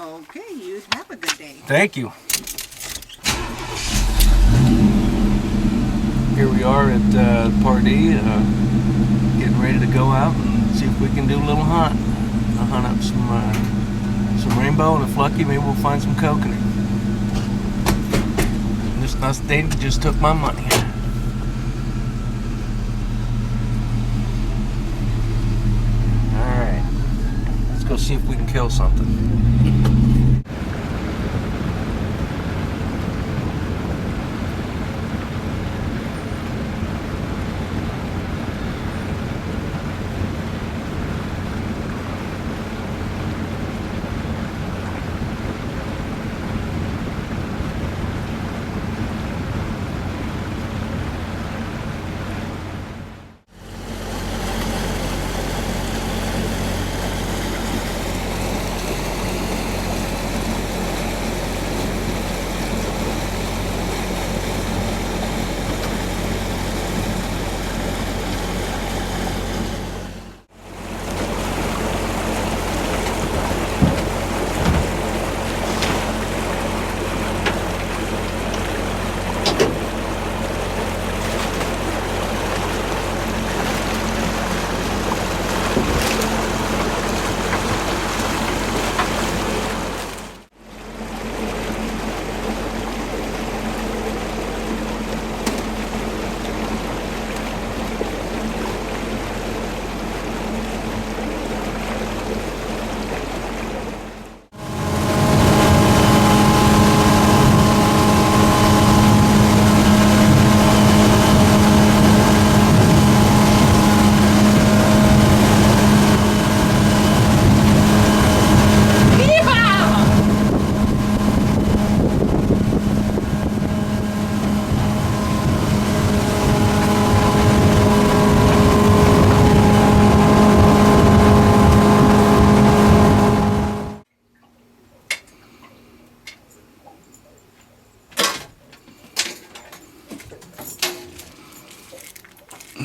Okay, you have a good day. Thank you. Here we are at Pardee, getting ready to go out and see if we can do a little hunt. I'll hunt up some rainbow and a flucky. Maybe we'll find some coconut. This nice day just took my money. All right, let's go see if we can kill something.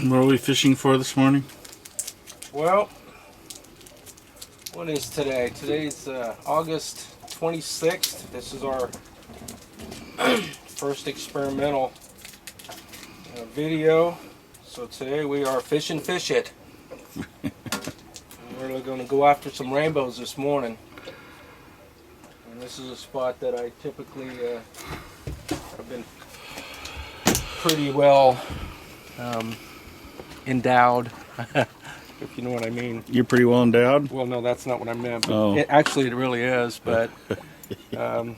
What are we fishing for this morning? Well, what is today? Today's August 26th. This is our first experimental video. So today we are fishing fish it. We're going to go after some rainbows this morning. And this is a spot that I typically have been pretty well endowed, if you know what I mean. You're pretty well endowed? Well, no, that's not what I meant. But Oh. Actually, it really is. But no,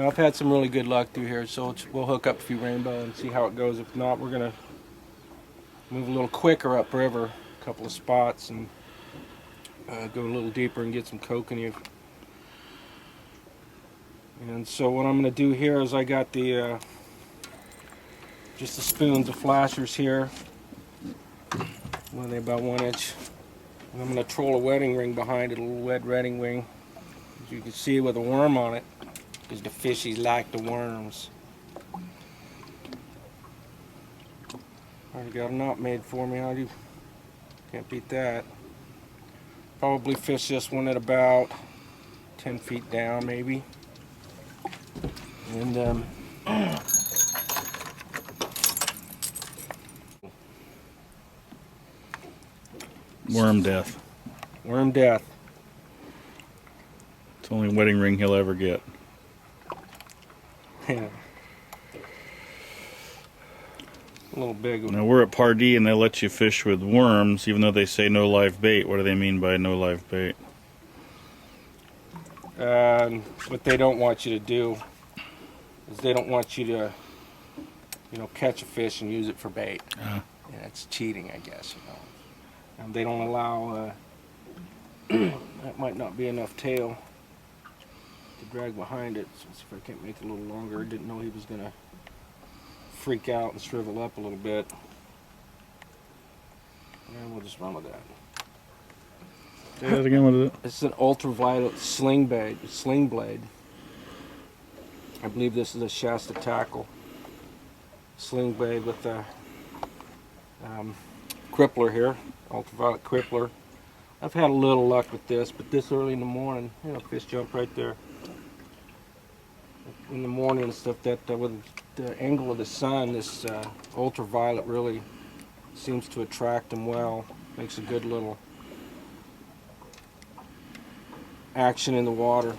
I've had some really good luck through here, so we'll hook up a few rainbow and see how it goes. If not, we're gonna move a little quicker upriver, a couple of spots, and go a little deeper and get some coconut. And so what I'm gonna do here is I got the just the spoons of flashers here. What are they, about 1 inch? And I'm going to troll a wedding ring behind it, a little red wedding ring. As you can see, with a worm on it, because the fishies like the worms. Already got a knot made for me. How do you? Can't beat that. Probably fish this one at about 10 feet down, maybe. And Worm death. worm death. It's the only wedding ring he'll ever get. Yeah. A little big one. Now we're at Pardee and they let you fish with worms even though they say no live bait. What do they mean by no live bait? What they don't want you to do is they don't want you to, catch a fish and use it for bait. Uh-huh. Yeah, it's cheating, I guess, And they don't allow, that might not be enough tail to drag behind it. So let's see if I can't make it a little longer. I didn't know he was going to freak out and shrivel up a little bit. And we'll just run with that. Say that again, what is it? This is an ultraviolet sling blade. I believe this is a Shasta tackle sling blade with a crippler here, ultraviolet crippler, I've had a little luck with this, but this early in the morning, you know, fish jump right there. In the morning and stuff, that with the angle of the sun, this ultraviolet really seems to attract them well. Makes a good little action in the water.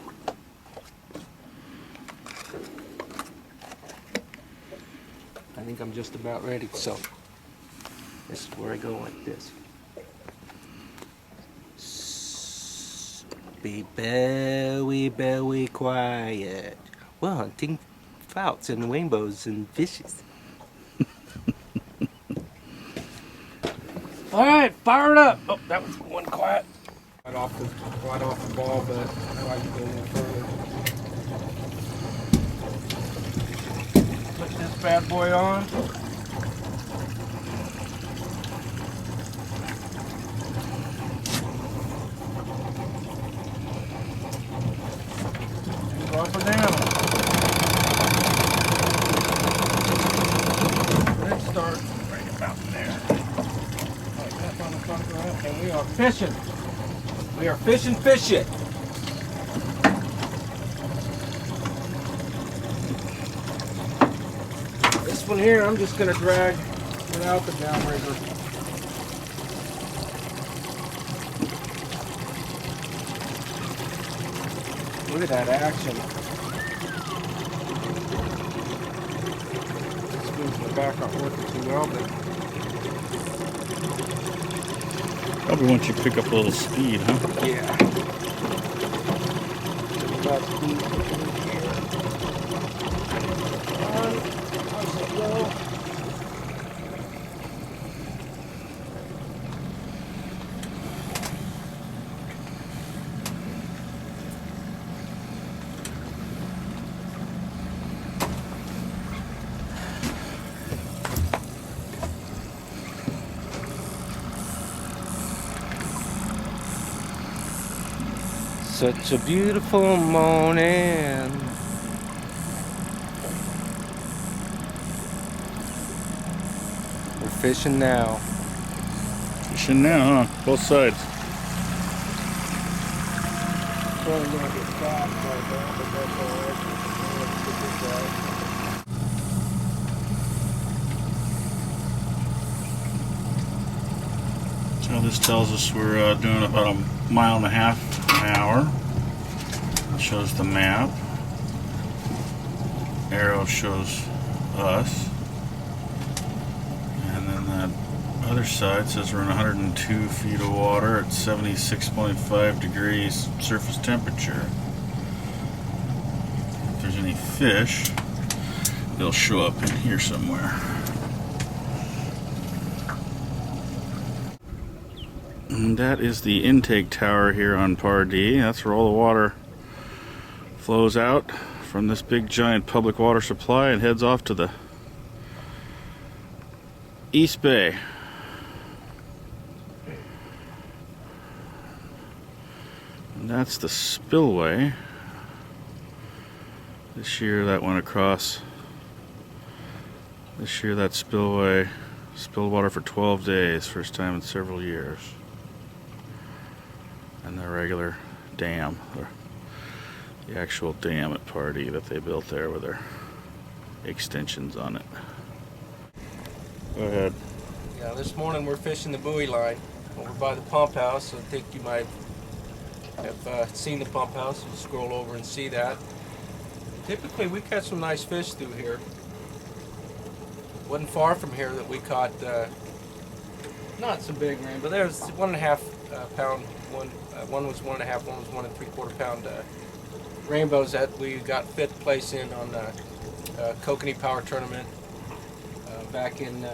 I think I'm just about ready, so this is where I go like this. Be very, very quiet. We're hunting trouts and rainbows and fishes. All right, fire it up. Oh, that was one quiet. Right off the ball, but I like to go a little further. Put this bad boy on. Go up and down. Let's start right about there. Like that on the front of that. And we are fishing. We are fishing. This one here, I'm just going to drag without the downrigger. Look at that action. The spoons in the back aren't working too well, but Probably once you pick up a little speed, huh? yeah. About speed in here. How's it go? Such a beautiful morning. We're fishing now. Fishing now, huh? Both sides. Probably gonna get caught right there, but that's all right. So this tells us we're doing about a mile and a half an hour. It shows the map. Arrow shows us. And then that other side says we're in 102 feet of water at 76.5 degrees surface temperature. If there's any fish, they'll show up in here somewhere. And that is the intake tower here on Pardee. That's where all the water flows out from this big giant public water supply and heads off to the East Bay. And that's the spillway. This year that went across. This year that spillway spilled water for 12 days, first time in several years. And the regular dam, or the actual dam at Pardee that they built there with their extensions on it. Go ahead. Yeah, this morning we're fishing the buoy line over by the pump house. I think you might have seen the pump house. You scroll over and see that. Typically we catch some nice fish through here. Wasn't far from here that we caught not some big rain, but there's 1.5 pound. One was 1.5, one was 1 3/4 pound rainbows that we got 5th place in on the Kokanee Power Tournament back in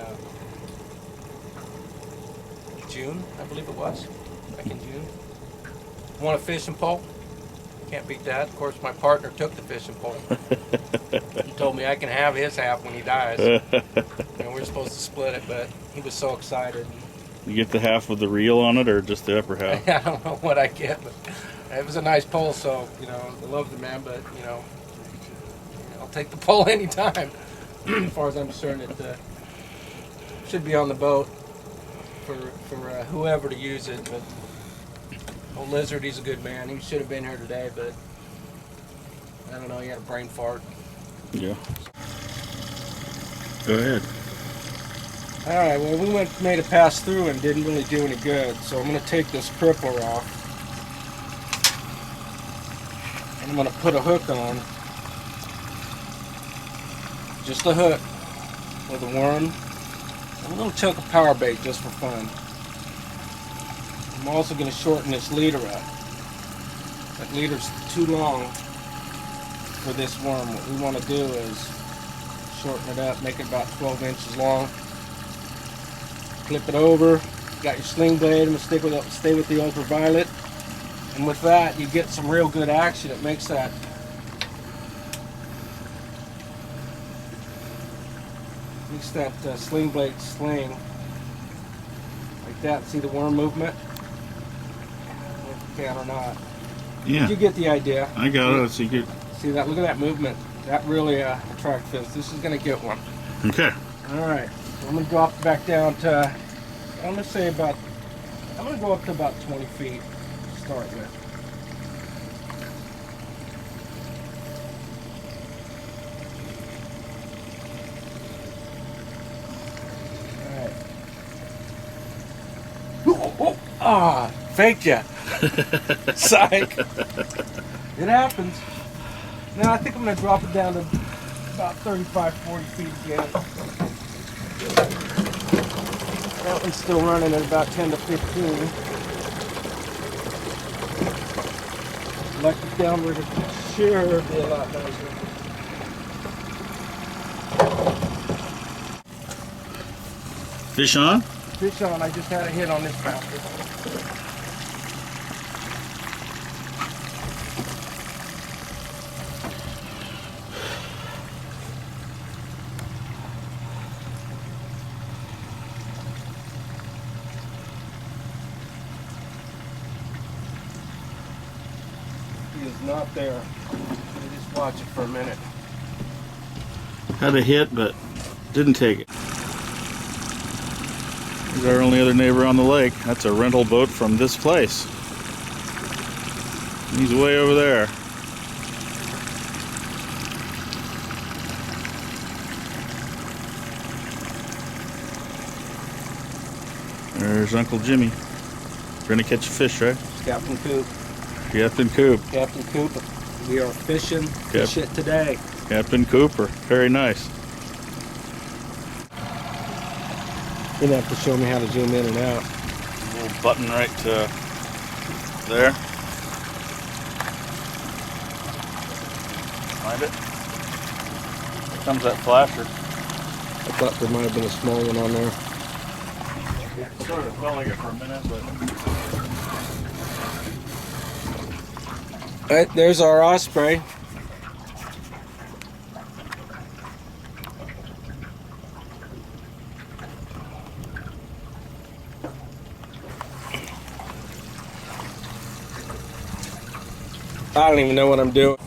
June, I believe it was. Back in June. Won a fishing pole. Can't beat that. Of course, my partner took the fishing pole. He told me I can have his half when he dies. And we're supposed to split it, but he was so excited. You get the half with the reel on it, or just the upper half? I don't know what I get, but it was a nice pole, so, you know, I love the man, but, you know, I'll take the pole anytime. As far as I'm concerned, it should be on the boat for whoever to use it, but Old Lizard, he's a good man. He should have been here today, but I don't know, he had a brain fart. Yeah. Go ahead. Alright, well, made a pass through and didn't really do any good, so I'm going to take this crippler off. And I'm going to put a hook on. Just a hook with a worm. And a little chunk of power bait just for fun. I'm also going to shorten this leader up. That leader's too long for this worm. What we want to do is shorten it up, make it about 12 inches long. Flip it over. Got your sling blade. I'm going to stay with the ultraviolet. And with that, you get some real good action. It makes that sling blade sling like that. See the worm movement? If you can or not. Yeah. Did you get the idea? I got it. So you get... See that? Look at that movement. That really attracts fish. This is going to get one. Okay. All right. So I'm going to drop back down to, I'm going to go up to about 20 feet to start with. Ah, faked ya. Psych. It happens. Now I think I'm going to drop it down to about 35, 40 feet again. That one's still running at about 10 to 15. Electric downward is sure be a lot nicer. Fish on? Fish on, I just had a hit on this bastard. He is not there. You just watch it for a minute. Had a hit, but didn't take it. He's our only other neighbor on the lake. That's a rental boat from this place. He's way over there. There's Uncle Jimmy. We're gonna catch a fish, right? Captain Coop. Captain Coop. Captain Coop. We are fishing shit today. Captain Cooper. Very nice. You're gonna have to show me how to zoom in and out. A little button right there. Find it. Here comes that flasher. I thought there might have been a small one on there. It sort of felt like it for a minute, but... Right, there's our osprey. I don't even know what I'm doing.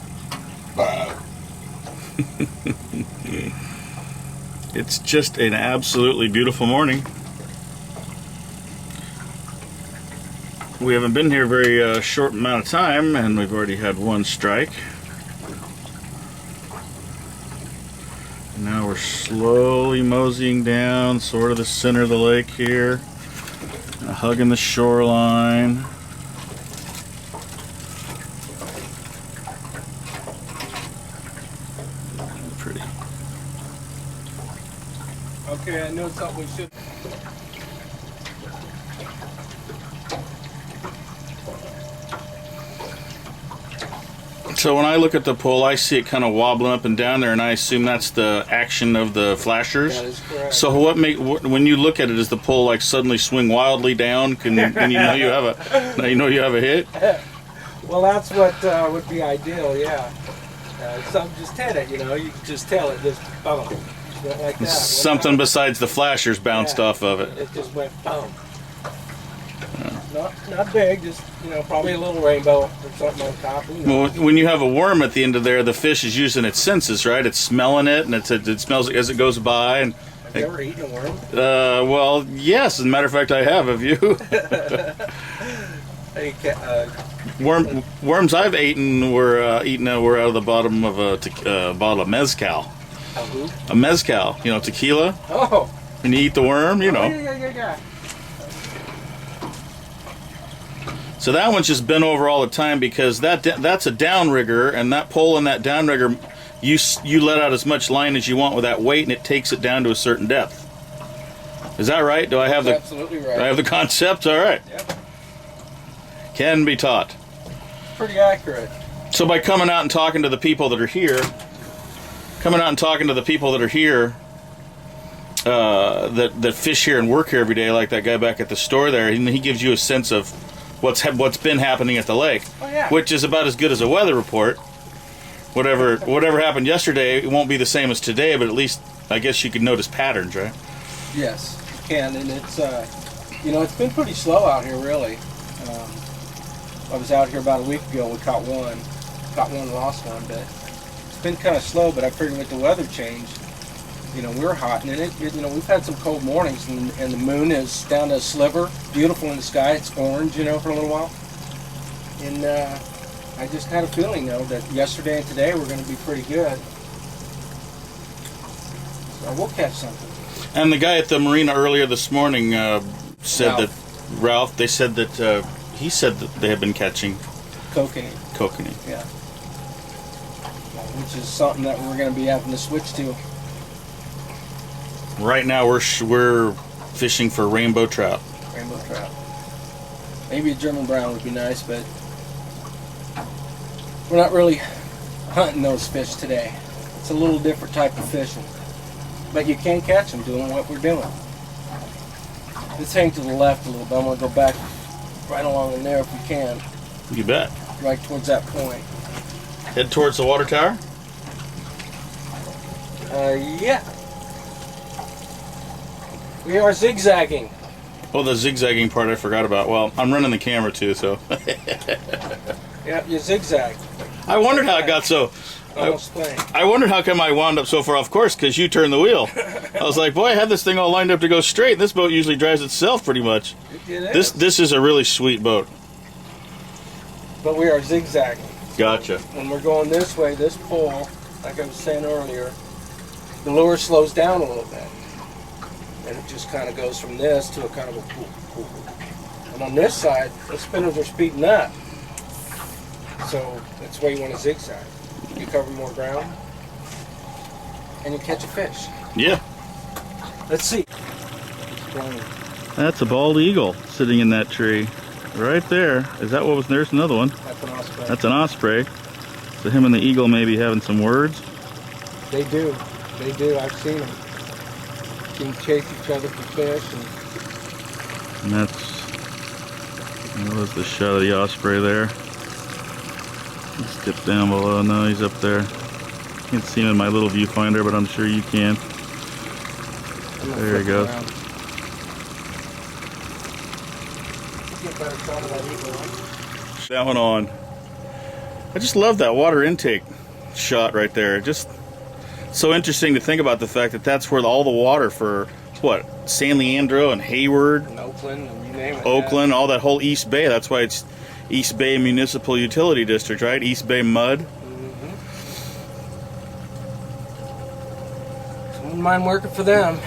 It's just an absolutely beautiful morning. We haven't been here a very short amount of time, and we've already had one strike. Now we're slowly moseying down, sort of the center of the lake here, hugging the shoreline. Pretty. Okay, I know something we should. So when I look at the pole, I see it kind of wobbling up and down there, and I assume that's the action of the flashers. That is correct. So when you look at it, does the pole like suddenly swing wildly down? Can you know you have a hit? Well, that's what would be ideal, yeah. Some just hit it, you know. You can just tell it just boom, just went like that. Something besides the flashers bounced off of it. It just went boom. Not big, just probably a little rainbow or something on top. Well, when you have a worm at the end of there, the fish is using its senses, right? It's smelling it, and it smells it as it goes by. And have you ever eaten a worm? Well, yes. As a matter of fact, I have. Have you? Worms I've eaten were out of the bottom of a bottle of mezcal. A mezcal, you know, tequila. Oh. And you eat the worm, you know. Yeah. So that one's just been over all the time because that's a downrigger, and that pole in that downrigger, you let out as much line as you want with that weight, and it takes it down to a certain depth. Is that right? Do I have Absolutely right. Do I have the concept? All right. Yep. Can be taught. Pretty accurate. So by coming out and talking to the people that are here, that fish here and work here every day, like that guy back at the store there, and he gives you a sense of what's been happening at the lake, which is about as good as a weather report. Whatever happened yesterday, it won't be the same as today, but at least I guess you can notice patterns, right? Yes, you can, and it's it's been pretty slow out here, really. I was out here about a week ago. We caught one, lost one, but it's been kind of slow. But I figured with the weather change, we're hot, and we've had some cold mornings, and the moon is down to a sliver, beautiful in the sky. It's orange, for a little while, and I just had a feeling, though, that yesterday and today were going to be pretty good. So we'll catch something. And the guy at the marina earlier this morning said Ralph. They said that he said that they have been catching Kokanee. Yeah. Which is something that we're going to be having to switch to. Right now we're fishing for rainbow trout. Rainbow trout. Maybe a German brown would be nice, but we're not really hunting those fish today. It's a little different type of fishing. But you can catch them doing what we're doing. Let's hang to the left a little bit. I'm going to go back right along in there if we can. You bet. Right towards that point. Head towards the water tower? Yeah. We are zigzagging. Oh, the zigzagging part I forgot about. Well, I'm running the camera too, so. Yeah, you zigzag. I wondered how it got so. I wondered how come I wound up so far off course, because you turned the wheel. I was like, boy, I had this thing all lined up to go straight. This boat usually drives itself pretty much. This is a really sweet boat. But we are zigzagging. Gotcha. When we're going this way, this pole, like I was saying earlier, the lure slows down a little bit. And it just kind of goes from this to a kind of a pool. And on this side, the spinners are speeding up. So that's why you want to zigzag. You cover more ground, and you catch a fish. Yeah. Let's see. That's a bald eagle sitting in that tree. Right there. Is that what was there's another one? That's an osprey. That's an osprey. So him and the eagle may be having some words. They do. I've seen them. Can chase each other for fish. And that was the shot of the osprey there. Let's dip down below. No, he's up there. Can't see him in my little viewfinder, but I'm sure you can. There he goes. That one on. I just love that water intake shot right there. Just so interesting to think about the fact that that's where all the water for San Leandro and Hayward, and Oakland, and you name it. Oakland, all that whole East Bay. That's why it's East Bay Municipal Utility District, right? East Bay Mud. Wouldn't mind working for them.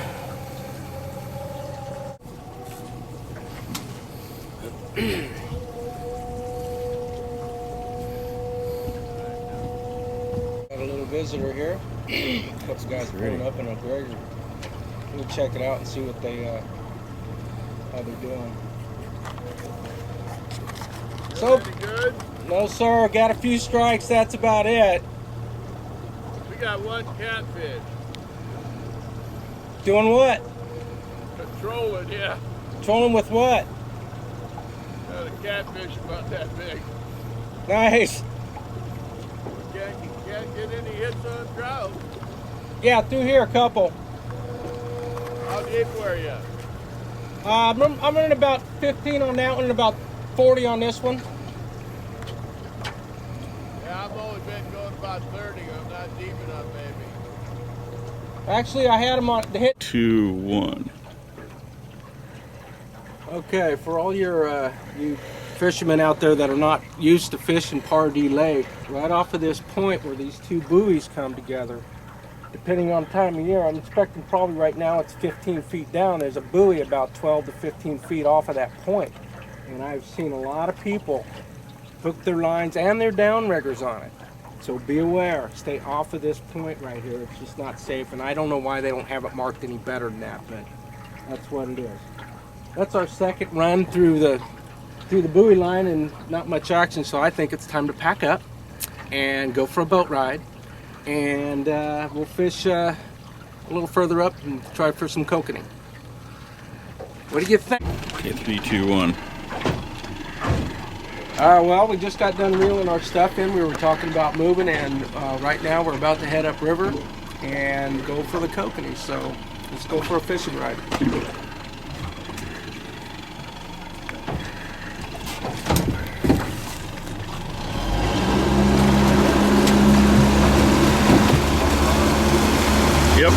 Got a little visitor here. A couple guys pulling up in a grader. We'll check it out and see what how they're doing. So, good? No, sir. Got a few strikes. That's about it. We got one catfish. Doing what? Trolling, yeah. Trolling with what? Got a catfish about that big. Nice. Can't get any hits on trout. Yeah, through here a couple. How deep were you? I'm running about 15 on that one and about 40 on this one. Yeah, I've always been going about 30. I'm not deep enough, maybe. Actually, I had them on the hit. 2-1. Okay, for all your you fishermen out there that are not used to fishing Pardee Lake, right off of this point where these two buoys come together, depending on time of year, I'm expecting probably right now it's 15 feet down. There's a buoy about 12 to 15 feet off of that point. And I've seen a lot of people hook their lines and their downriggers on it. So be aware, stay off of this point right here. It's just not safe, and I don't know why they don't have it marked any better than that, but that's what it is. That's our second run through the buoy line and not much action, so I think it's time to pack up and go for a boat ride. And we'll fish a little further up and try for some kokanee. What do you think? Okay, 3, 2, 1. Well, we just got done reeling our stuff in. We were talking about moving, and right now we're about to head upriver and go for the kokanee. So let's go for a fishing ride. Yep.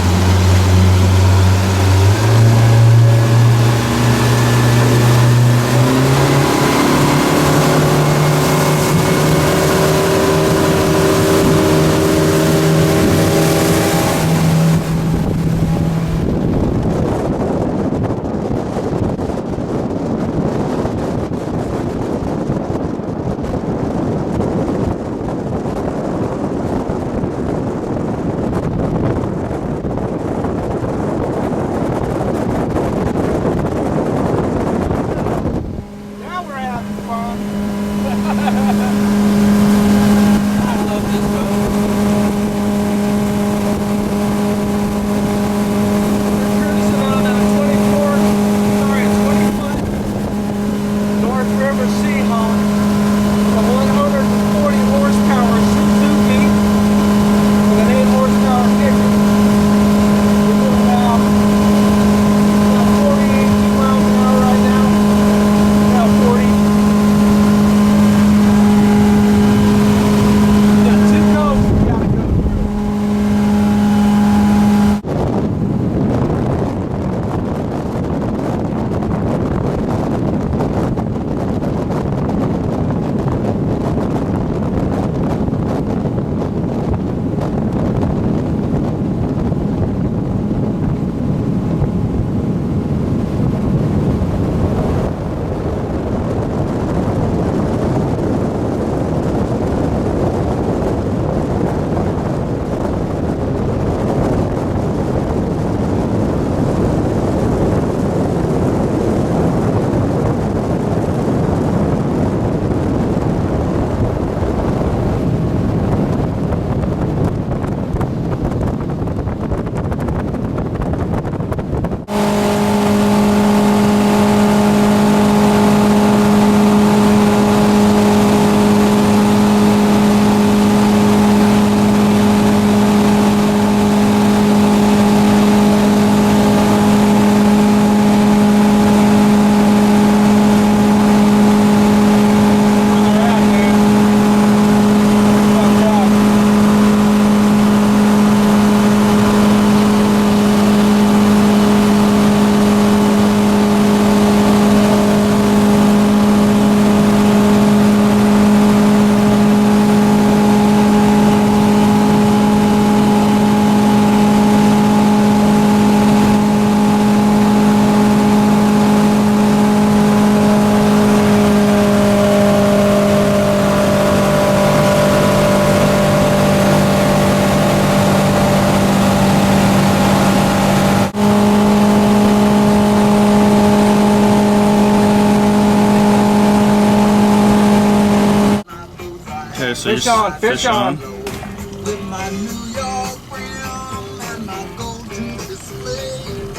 So Fish on, fish on.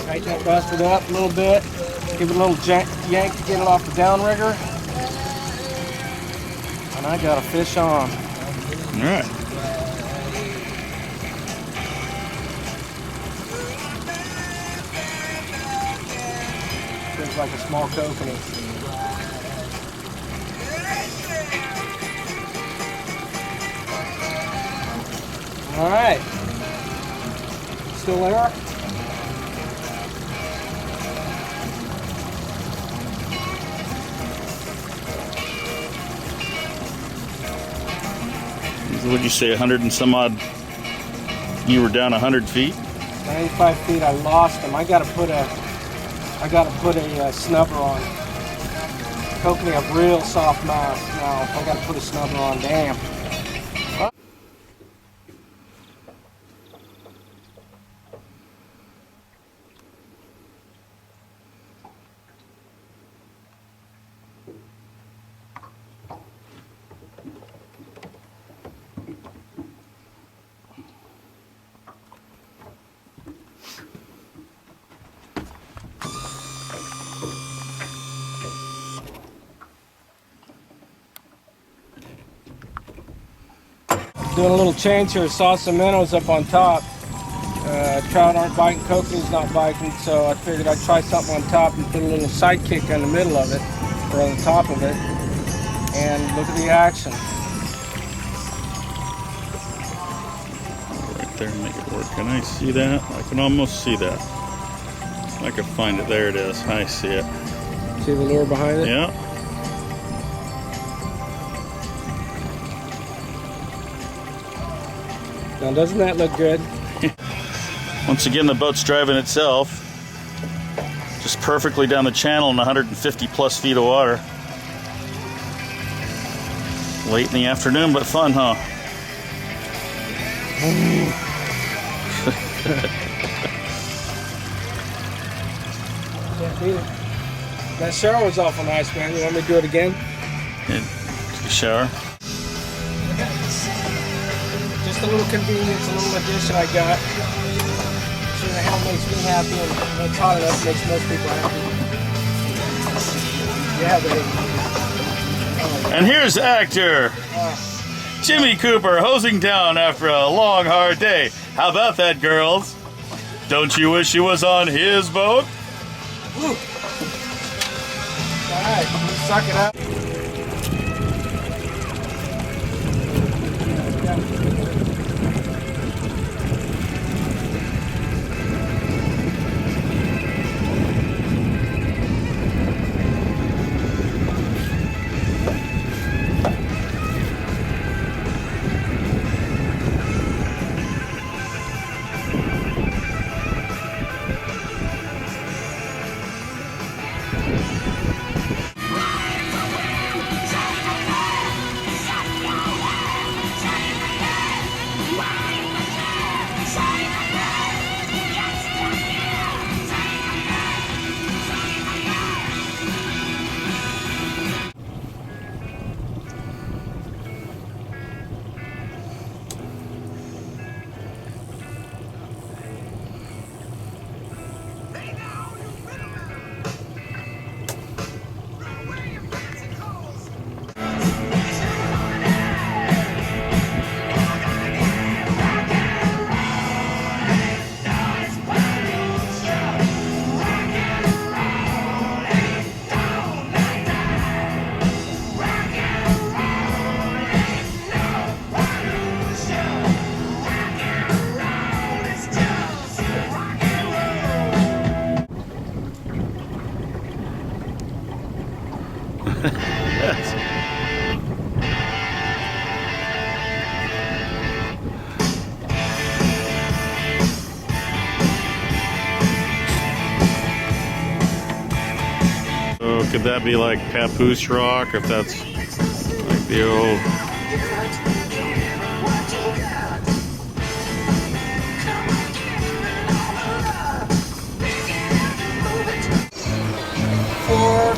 Tighten that busted up a little bit. Give it a little yank to get it off the downrigger. And I got a fish on. All right. Feels like a small kokanee. All right. Still there? Would you say 100 and some odd? You were down 100 feet. 95 feet. I lost them. I gotta put a snubber on. Coke me a real soft mouth. Now I gotta put a snubber on. Damn. Doing a little change here. Saw some minnows up on top. Trout aren't biting, kokanee not biting, so I figured I'd try something on top and put a little sidekick in the middle of it, or on the top of it, and look at the action. Right there, make it work. Can I see that? I can almost see that. I can find it. There it is. I see it. See the lure behind it? Yeah. Now doesn't that look good? Once again, the boat's driving itself. Just perfectly down the channel in 150 plus feet of water. Late in the afternoon, but fun, huh? Can't beat it. That shower was awful nice, man. You want me to do it again? Yeah, take a shower. Just a little convenience, a little addition I got. Sure the hell makes me happy, and when it's hot enough, makes most people happy. Yeah, baby. And here's actor Jimmy Cooper hosing down after a long, hard day. How about that, girls? Don't you wish you was on his boat? Woo. All right, suck it up. So could that be like Papoose Rock, if that's like the old... Four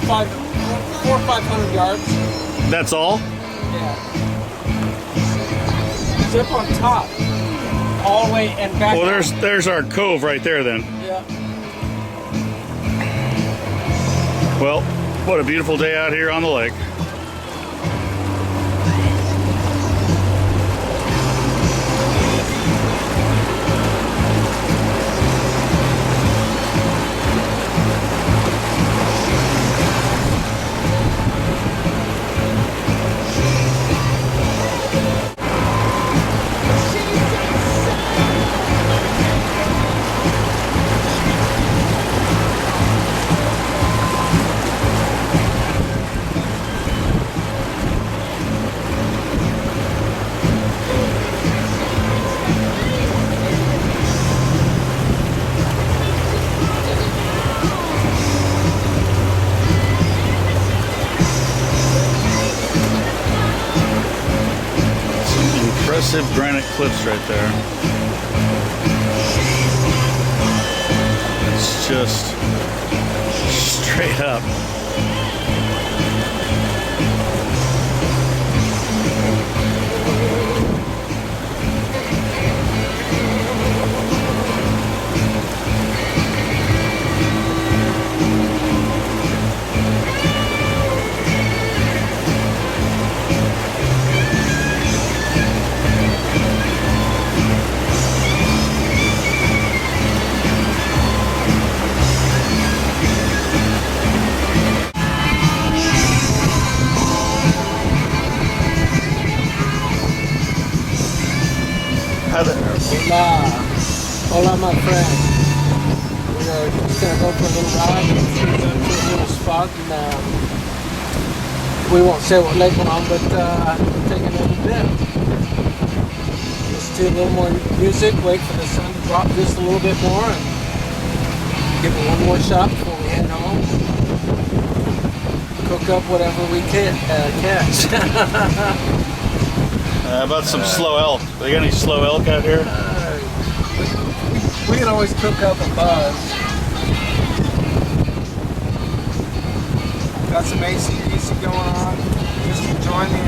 or 500 yards. That's all? Yeah. Zip on top. All the way and back. Well, there's our cove right there then. Yeah. Well, what a beautiful day out here on the lake. Impressive granite cliffs right there. It's just straight up. Hi there. Hola. Hola, my friend. We're just going to go for a little ride to a little spot. And, we won't say what lake we're on, but we're taking a little bit. Let's do a little more music, wait for the sun to drop just a little bit more, and give it one more shot before we head home. Cook up whatever we can catch. How about some slow elk? They got any slow elk out here? We can always cook up a buzz. Got some AC/DC going on. Just enjoying the